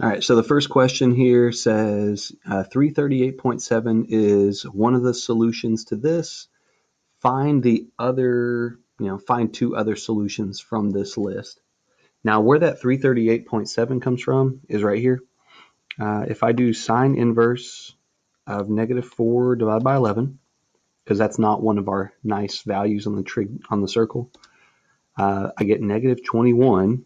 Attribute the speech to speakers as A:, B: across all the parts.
A: All right, so the first question here says 338.7 is one of the solutions to this. Find the other, find two other solutions from this list. Now, where that 338.7 comes from is right here. If I do sine inverse of negative 4 divided by 11, because that's not one of our nice values on the trig on the circle, I get negative 21.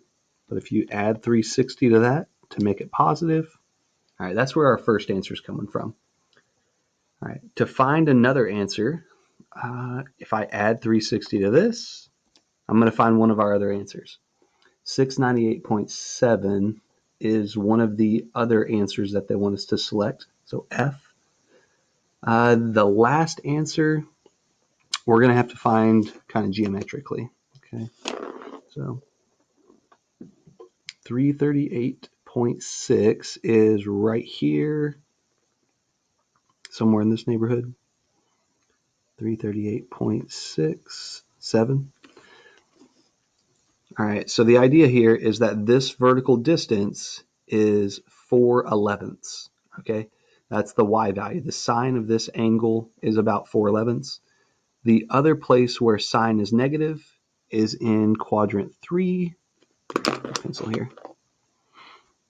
A: But if you add 360 to that to make it positive, all right, that's where our first answer is coming from. All right, to find another answer, if I add 360 to this, I'm going to find one of our other answers. 698.7 is one of the other answers that they want us to select, so F. The last answer, we're going to have to find kind of geometrically. Okay, so 338.6 is right here, somewhere in this neighborhood. 338.67. All right, so the idea here is that this vertical distance is 4/11. Okay, that's the y value. The sine of this angle is about 4/11. The other place where sine is negative is in quadrant 3. Pencil here.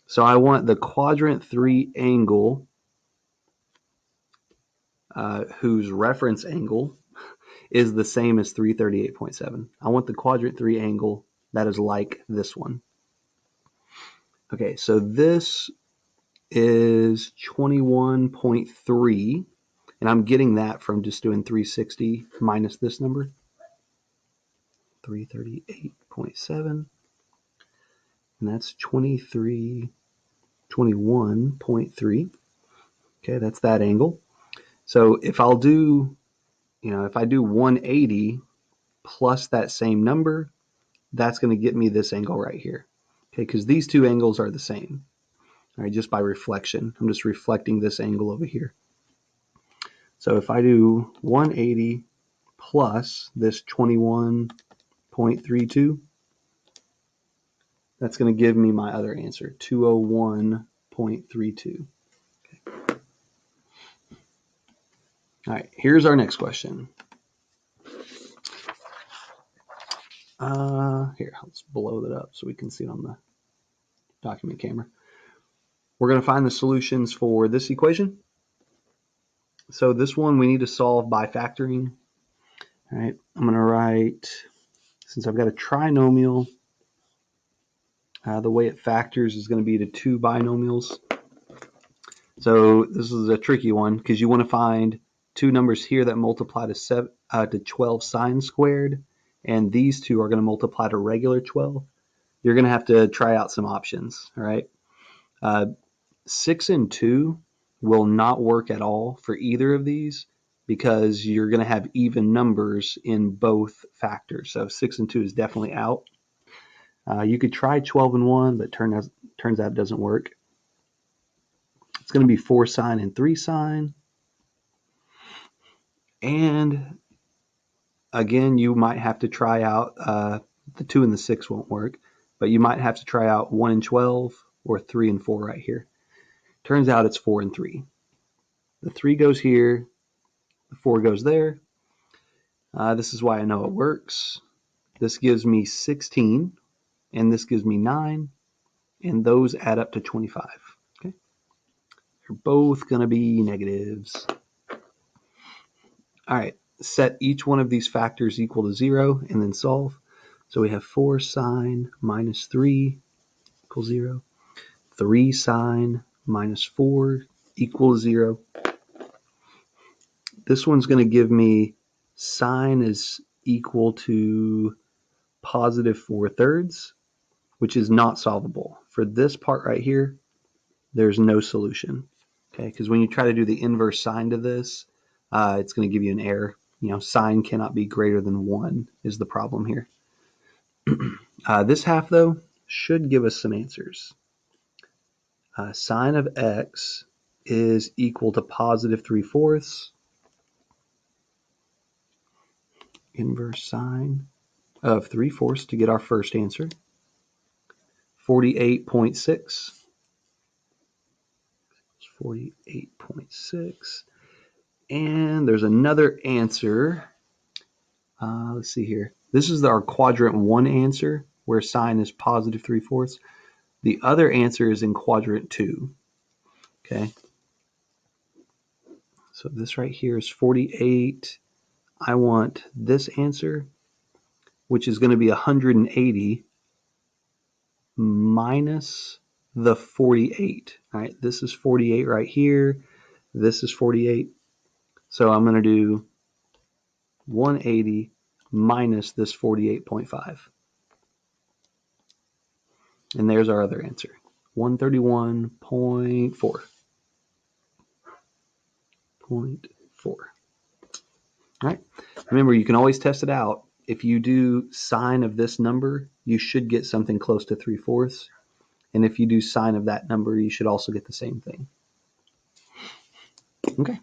A: So I want the quadrant 3 angle whose reference angle is the same as 338.7. I want the quadrant 3 angle that is like this one. Okay, so this is 21.3, and I'm getting that from just doing 360 minus this number, 338.7, and that's 21.3. Okay, that's that angle. So if I'll do, if I do 180 plus that same number, that's going to get me this angle right here. Okay, because these two angles are the same. All right, just by reflection. I'm just reflecting this angle over here. So if I do 180 plus this 21.32, that's going to give me my other answer, 201.32. Okay. All right, here's our next question. Here, let's blow that up so we can see it on the document camera. We're going to find the solutions for this equation. So this one we need to solve by factoring. All right, I'm going to write, since I've got a trinomial, the way it factors is going to be to two binomials. So this is a tricky one because you want to find two numbers here that multiply to 12 sine squared, and these two are going to multiply to regular 12. You're going to have to try out some options, all right? 6 and 2 will not work at all for either of these because you're going to have even numbers in both factors. So 6 and 2 is definitely out. You could try 12 and 1, but turns out it doesn't work. It's going to be 4 sine and 3 sine. And again, you might have to try out, the 2 and the 6 won't work, but you might have to try out 1 and 12 or 3 and 4 right here. Turns out it's 4 and 3. The 3 goes here, the 4 goes there. This is why I know it works. This gives me 16, and this gives me 9, and those add up to 25. Okay, they're both going to be negatives. All right, set each one of these factors equal to 0 and then solve. So we have 4 sine minus 3 equals 0. 3 sine minus 4 equals 0. This one's going to give me sine is equal to positive 4/3, which is not solvable. For this part right here, there's no solution. Okay, because when you try to do the inverse sine to this, it's going to give you an error. Sine cannot be greater than 1 is the problem here. This half, though, should give us some answers. Sine of x is equal to positive 3/4. Inverse sine of 3/4 to get our first answer. 48.6. 48.6. And there's another answer. Let's see here. This is our quadrant 1 answer, where sine is positive 3/4. The other answer is in quadrant 2. Okay. So this right here is 48. I want this answer, which is going to be 180 minus the 48. All right, this is 48 right here. This is 48. So I'm going to do 180 minus this 48.5. And there's our other answer, 131.4. 0.4. All right. Remember, you can always test it out. If you do sine of this number, you should get something close to 3/4. And if you do sine of that number, you should also get the same thing. Okay.